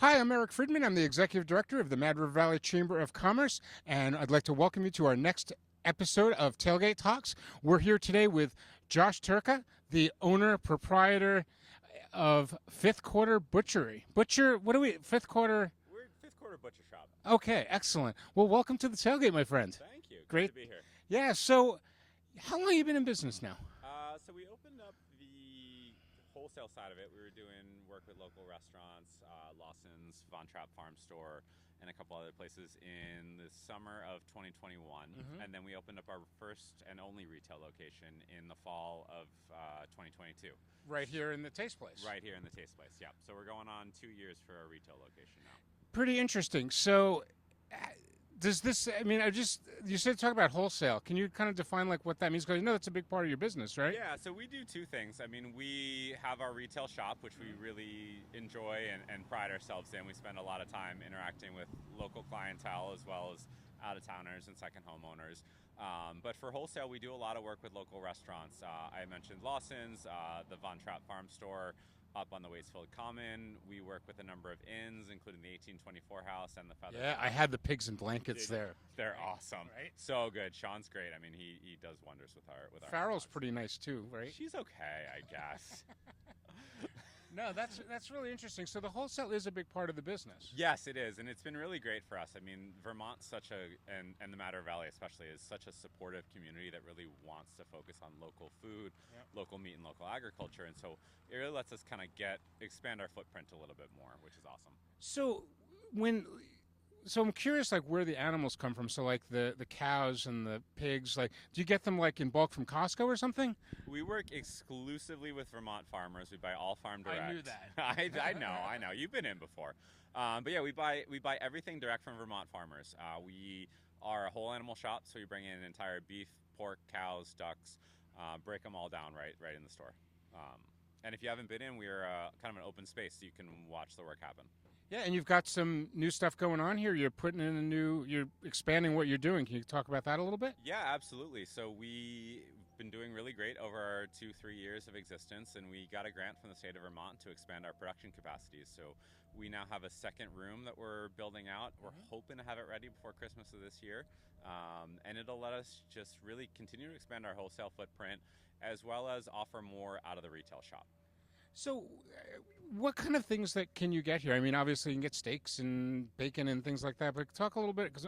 Hi, I'm Eric Friedman. I'm the Executive Director of the Mad River Valley Chamber of Commerce, and I'd like to welcome you to our next episode of Tailgate Talks. We're here today with Josh Turka, the owner, proprietor of Fifth Quarter Butchery. Fifth Quarter? We're fifth quarter butcher shop. Okay, excellent. Well, welcome to the Tailgate, my friend. Thank you. Great. Good to be here. Yeah, so how long have you been in business now? So we opened up the wholesale side of it. We were doing work with local restaurants, Lawson's, Von Trapp Farm Store, and a couple other places in the summer of 2021. And then we opened up our first and only retail location in the fall of 2022. Right here in the Taste Place. Right here in the Taste Place, yeah. So we're going on 2 years for our retail location now. Pretty interesting. So, does this? I mean, you said talk about wholesale. Can you kind of define like what that means? Because you know that's a big part of your business, right? Yeah, so we do two things. I mean, we have our retail shop, which we really enjoy and pride ourselves in. We spend a lot of time interacting with local clientele as well as out-of-towners and second homeowners. But for wholesale, we do a lot of work with local restaurants. I mentioned Lawson's, the Von Trapp Farm Store, up on the Waitsfield Common. We work with a number of inns, including the 1824 House and the Feather. Yeah, I had the pigs and blankets there. They're awesome. Right? So good. Sean's great. I mean, he does wonders with our Farrell's dogs. pretty nice too, right? She's okay, I guess. No, that's really interesting. So the wholesale is a big part of the business. Yes, it is, and it's been really great for us. I mean, Vermont's and the Mad River Valley especially is such a supportive community that really wants to focus on local food, local meat, and local agriculture, and so it really lets us kind of expand our footprint a little bit more, which is awesome. So I'm curious, like where the animals come from. So like the cows and the pigs, like do you get them like in bulk from Costco or something? We work exclusively with Vermont farmers. We buy all farm direct. I knew that. I know. You've been in before, but yeah, we buy everything direct from Vermont farmers. We are a whole animal shop, so we bring in entire beef, pork, cows, ducks, break them all down right in the store. And if you haven't been in, we're kind of an open space, so you can watch the work happen. Yeah, and you've got some new stuff going on here. You're putting in you're expanding what you're doing. Can you talk about that a little bit? Yeah, absolutely. So we've been doing really great over our 2-3 years of existence, and we got a grant from the state of Vermont to expand our production capacities. So we now have a second room that we're building out. We're hoping to have it ready before Christmas of this year, and it'll let us just really continue to expand our wholesale footprint as well as offer more out of the retail shop. So, what kind of things that can you get here? I mean, obviously you can get steaks and bacon and things like that. But talk a little bit because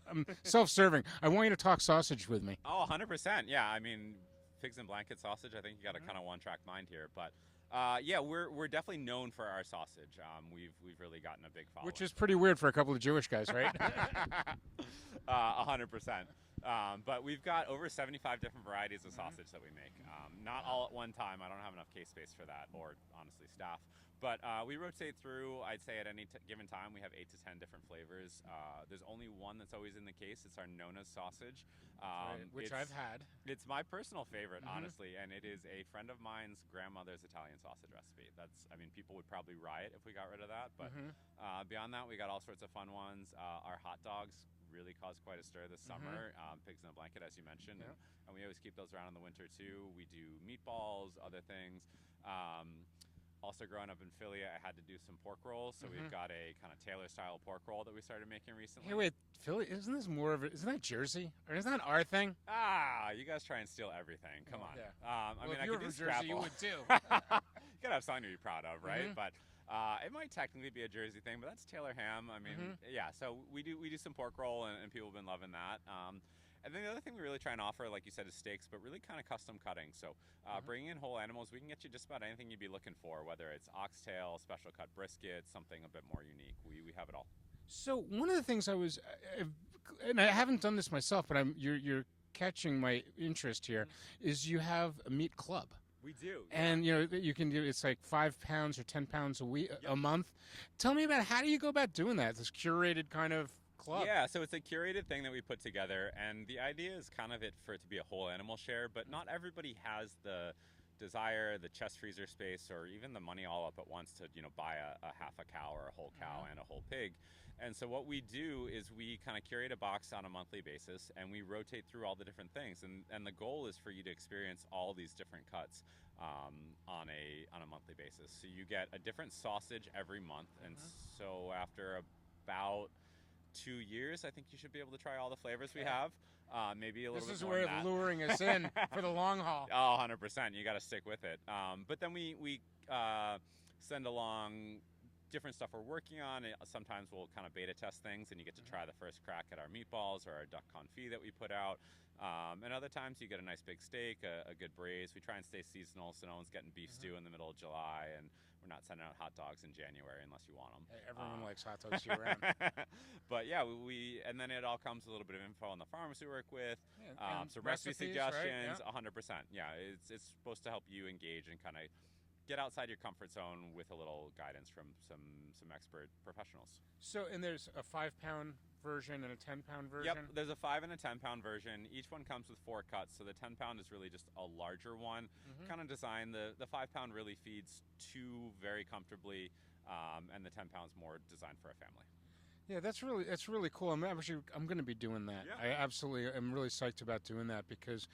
I'm self-serving. I want you to talk sausage with me. Oh, 100%. Yeah, I mean, pigs and blanket sausage. I think you got a kind of one-track mind here, but yeah, we're definitely known for our sausage. We've really gotten a big following, Which is pretty weird for a couple of Jewish guys, right? 100%. But we've got over 75 different varieties of sausage that we make. Not all at one time. I don't have enough case space for that, or honestly staff. But we rotate through, I'd say at any given time, we have 8 to 10 different flavors. There's only one that's always in the case. It's our Nona's sausage. Which I've had. It's my personal favorite, honestly, and it is a friend of mine's grandmother's Italian sausage recipe. People would probably riot if we got rid of that, but beyond that, we got all sorts of fun ones. Our hot dogs really caused quite a stir this summer. Pigs in a blanket, as you mentioned, and we always keep those around in the winter too. We do meatballs, other things. Also, growing up in Philly, I had to do some pork rolls, so we've got a kind of Taylor-style pork roll that we started making recently. Hey, wait, Philly, isn't this more of isn't that Jersey? Or isn't that our thing? You guys try and steal everything. Come on. Yeah. I mean, if I you were could do from Jersey, you Scrapple. would too. You gotta have something to be proud of, right? But it might technically be a Jersey thing, but that's Taylor ham. I mean, yeah. So we do some pork roll, and people have been loving that. And then the other thing we really try and offer, like you said, is steaks, but really kind of custom cutting. So bringing in whole animals, we can get you just about anything you'd be looking for, whether it's oxtail, special cut brisket, something a bit more unique. We have it all. So one of the things and I haven't done this myself, but you're catching my interest here, is you have a meat club. We do. And you can do it's like 5 pounds or 10 pounds a week, a month. Tell me about how do you go about doing that? This curated kind of club. Yeah, so it's a curated thing that we put together, and the idea is kind of for it to be a whole animal share, but not everybody has the desire, the chest freezer space, or even the money all up at once to buy a half a cow or a whole cow and a whole pig. And so what we do is we kind of curate a box on a monthly basis, and we rotate through all the different things. And the goal is for you to experience all these different cuts on a monthly basis. So you get a different sausage every month, and so after about 2 years, I think you should be able to try all the flavors we have. Maybe a little bit more. This is where luring us in for the long haul. Oh, 100%. You got to stick with it. But then we send along different stuff we're working on. Sometimes we'll kind of beta test things, and you get to try the first crack at our meatballs or our duck confit that we put out. And other times you get a nice big steak, a good braise. We try and stay seasonal, so no one's getting beef stew in the middle of July, and we're not sending out hot dogs in January unless you want them. Hey, everyone likes hot dogs year round. But yeah, and then it all comes with a little bit of info on the farmers we work with, some recipe recipes, suggestions. right? 100%. Yeah, it's supposed to help you engage and kind of get outside your comfort zone with a little guidance from some expert professionals. So, and there's a 5-pound version and a 10-pound version? Yep, there's a 5 and a 10-pound version. Each one comes with 4 cuts, so the 10-pound is really just a larger one, kind of designed. The 5-pound really feeds 2 very comfortably, and the 10-pound's more designed for a family. Yeah, that's really cool. I'm going to be doing that. Yeah. I'm really psyched about doing that because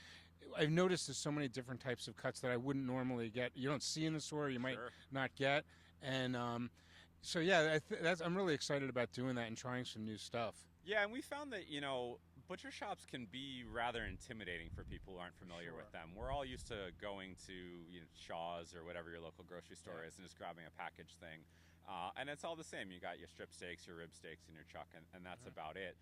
I've noticed there's so many different types of cuts that I wouldn't normally get. You don't see in the store, you might not get, and so yeah, I'm really excited about doing that and trying some new stuff. Yeah, and we found that butcher shops can be rather intimidating for people who aren't familiar with them. We're all used to going to Shaw's or whatever your local grocery store is and just grabbing a packaged thing. And it's all the same. You got your strip steaks, your rib steaks, and your chuck, and that's about it.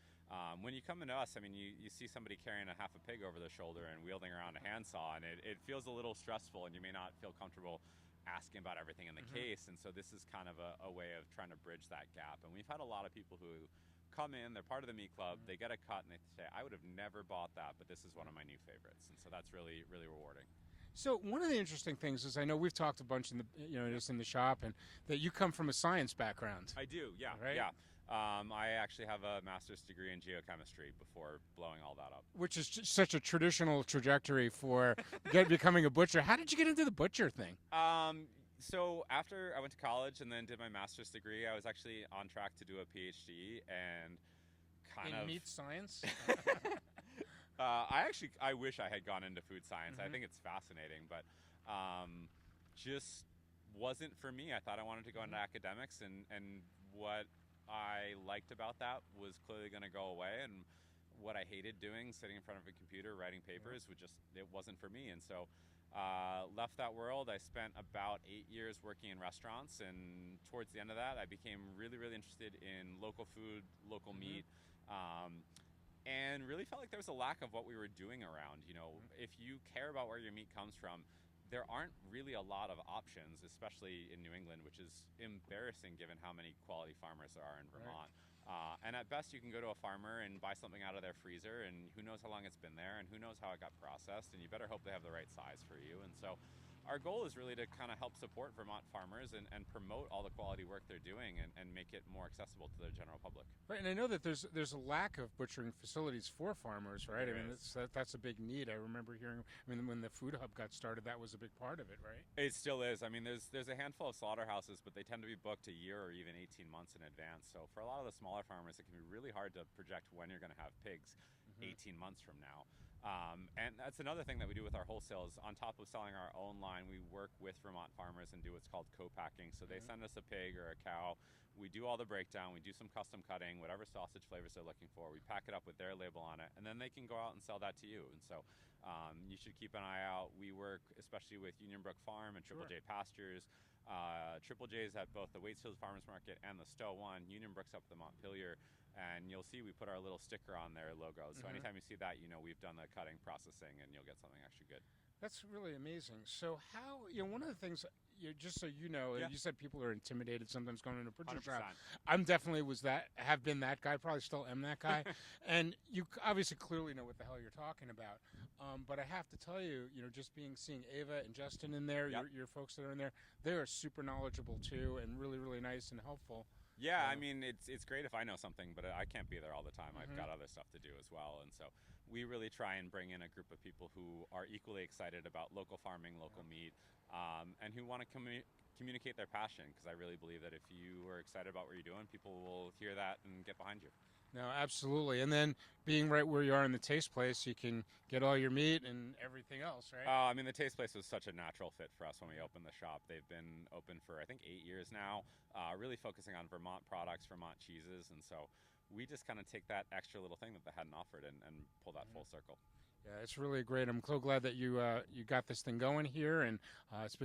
When you come into us, I mean, you see somebody carrying a half a pig over their shoulder and wielding around a handsaw, and it feels a little stressful, and you may not feel comfortable asking about everything in the case. And so this is kind of a way of trying to bridge that gap. And we've had a lot of people who come in, they're part of the meat club, they get a cut, and they say, I would have never bought that, but this is one of my new favorites. And so that's really, really rewarding. So one of the interesting things is I know we've talked a bunch in the just in the shop, and that you come from a science background. I do, yeah, right? Yeah. I actually have a master's degree in geochemistry before blowing all that up. Which is such a traditional trajectory for becoming a butcher. How did you get into the butcher thing? So after I went to college and then did my master's degree, I was actually on track to do a PhD and in meat science. I wish I had gone into food science. I think it's fascinating, but just wasn't for me. I thought I wanted to go into academics, and what I liked about that was clearly going to go away, and what I hated doing, sitting in front of a computer writing papers, it wasn't for me. And so left that world. I spent about 8 years working in restaurants, and towards the end of that, I became really, really interested in local food, local meat, and really felt like there was a lack of what we were doing around. If you care about where your meat comes from, there aren't really a lot of options, especially in New England, which is embarrassing given how many quality farmers there are in Vermont. And at best, you can go to a farmer and buy something out of their freezer, and who knows how long it's been there, and who knows how it got processed, and you better hope they have the right size for you. And so our goal is really to kind of help support Vermont farmers and promote all the quality work they're doing and make it more accessible to the general public. Right, and I know that there's a lack of butchering facilities for farmers, right? I mean, that's a big need. I remember hearing, when the food hub got started, that was a big part of it, right? It still is. I mean, there's a handful of slaughterhouses, but they tend to be booked a year or even 18 months in advance. So for a lot of the smaller farmers, it can be really hard to project when you're going to have pigs 18 months from now. And that's another thing that we do with our wholesale is on top of selling our own line, we work with Vermont farmers and do what's called co-packing. So they send us a pig or a cow. We do all the breakdown. We do some custom cutting, whatever sausage flavors they're looking for. We pack it up with their label on it, and then they can go out and sell that to you. And so you should keep an eye out. We work especially with Union Brook Farm and Triple J Pastures. Triple J's at both the Waitsfield Farmers Market and the Stowe One. Union Brook's up at the Montpelier. And you'll see we put our little sticker on their logo. So anytime you see that, we've done the cutting processing, and you'll get something actually good. That's really amazing. So how, one of the things, just so you know, you said people are intimidated sometimes going into a butcher shop. I'm definitely have been that guy, probably still am that guy. And you obviously clearly know what the hell you're talking about. But I have to tell you, just seeing Ava and Justin in there, your folks that are in there, they are super knowledgeable too, and really, really nice and helpful. Yeah, I mean, it's great if I know something, but I can't be there all the time. I've got other stuff to do as well. And so we really try and bring in a group of people who are equally excited about local farming, local meat, and who want to communicate their passion, because I really believe that if you are excited about what you're doing, people will hear that and get behind you. No, absolutely. And then being right where you are in the taste place, you can get all your meat and everything else, right? I mean, the Taste Place was such a natural fit for us when we opened the shop. They've been open for, I think, 8 years now, really focusing on Vermont products, Vermont cheeses. And so we just kind of take that extra little thing that they hadn't offered and pull that full circle. Yeah, it's really great. I'm so glad that you got this thing going here, and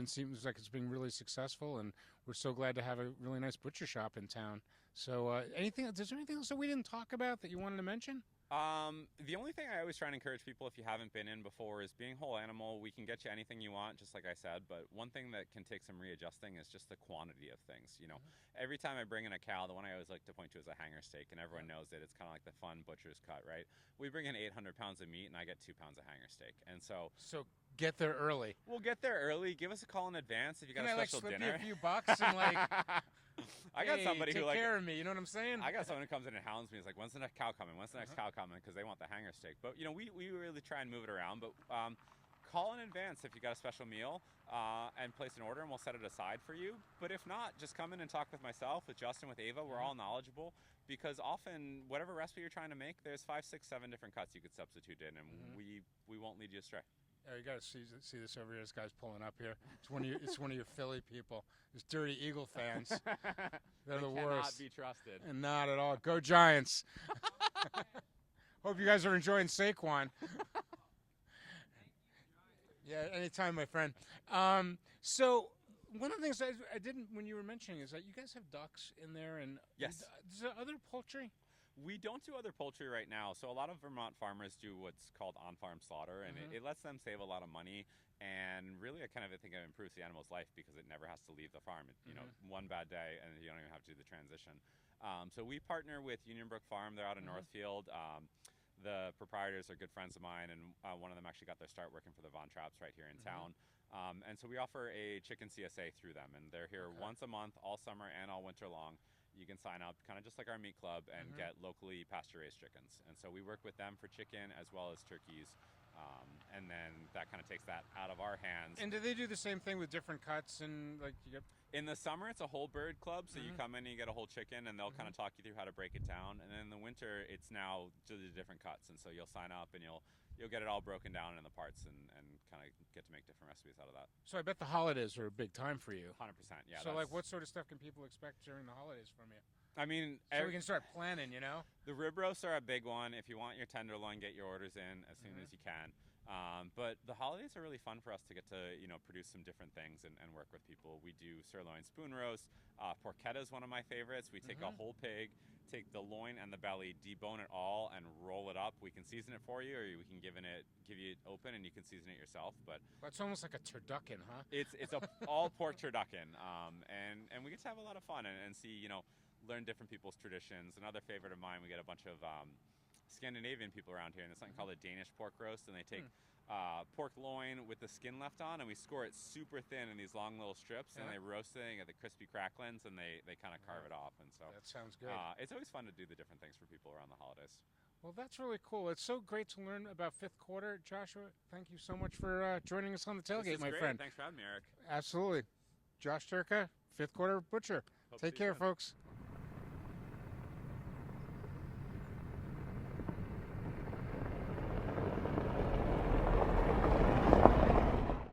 seems like it's been really successful, and we're so glad to have a really nice butcher shop in town. So, is there anything else that we didn't talk about that you wanted to mention? The only thing I always try and encourage people, if you haven't been in before, is being whole animal. We can get you anything you want, just like I said, but one thing that can take some readjusting is just the quantity of things. You know, every time I bring in a cow, the one I always like to point to is a hanger steak, and everyone knows it. It's kind of like the fun butcher's cut, right? We bring in 800 pounds of meat, and I get 2 pounds of hanger steak. And so get there early. We'll get there early. Give us a call in advance if you got a special slip dinner. You a few bucks and I got somebody take who care of me. You know what I'm saying? I got someone who comes in and hounds me. He's like, "When's the next cow coming? When's the next cow coming?" Because they want the hanger steak. But you know, we really try and move it around. But call in advance if you got a special meal and place an order, and we'll set it aside for you. But if not, just come in and talk with myself, with Justin, with Ava. We're all knowledgeable, because often whatever recipe you're trying to make, there's 5, 6, 7 different cuts you could substitute in, and we won't lead you astray. You got to see this over here. This guy's pulling up here. It's one of your Philly people. It's Dirty Eagle fans. They're the worst. Cannot be trusted. And not at all. Go Giants. Hope you guys are enjoying Saquon. Yeah, anytime, my friend. So one of the things I didn't, when you were mentioning, is that you guys have ducks in there, and yes, is there other poultry? We don't do other poultry right now. So a lot of Vermont farmers do what's called on-farm slaughter, and it lets them save a lot of money. And really, I think it improves the animal's life, because it never has to leave the farm. You know, one bad day, and you don't even have to do the transition. So we partner with Union Brook Farm. They're out in Northfield. The proprietors are good friends of mine, and one of them actually got their start working for the Von Trapps right here in town. And so we offer a chicken CSA through them, and they're here once a month, all summer and all winter long. You can sign up, kind of just like our meat club, and get locally pasture-raised chickens. And so we work with them for chicken as well as turkeys, and then that kind of takes that out of our hands. And do they do the same thing with different cuts? And like you get... In the summer, it's a whole bird club, so you come in and you get a whole chicken, and they'll kind of talk you through how to break it down. And then in the winter, it's now to the different cuts, and so you'll sign up and you'll get it all broken down in the parts, and kind of get to make different recipes out of that. So I bet the holidays are a big time for you. 100%, yeah. So like, what sort of stuff can people expect during the holidays from you? I mean, so we can start planning, you know? The rib roasts are a big one. If you want your tenderloin, get your orders in as soon as you can. But the holidays are really fun for us to get to, produce some different things and work with people. We do sirloin spoon roast. Porchetta is one of my favorites. We take a whole pig, take the loin and the belly, debone it all, and roll it up. We can season it for you, or we can give you it open, and you can season it yourself. But it's almost like a turducken, huh? It's a all pork turducken, and we get to have a lot of fun and see, learn different people's traditions. Another favorite of mine, we get a bunch of Scandinavian people around here, and there's something called a Danish pork roast, and they take pork loin with the skin left on, and we score it super thin in these long little strips, and they roast it and get the crispy cracklins, and they kind of carve it off. And so that sounds good. It's always fun to do the different things for people around the holidays. Well, that's really cool. It's so great to learn about fifth quarter. Joshua, thank you so much for joining us on the tailgate, my friend. Thanks for having me, Eric. Absolutely. Josh Turks, fifth quarter butcher. Take care, folks.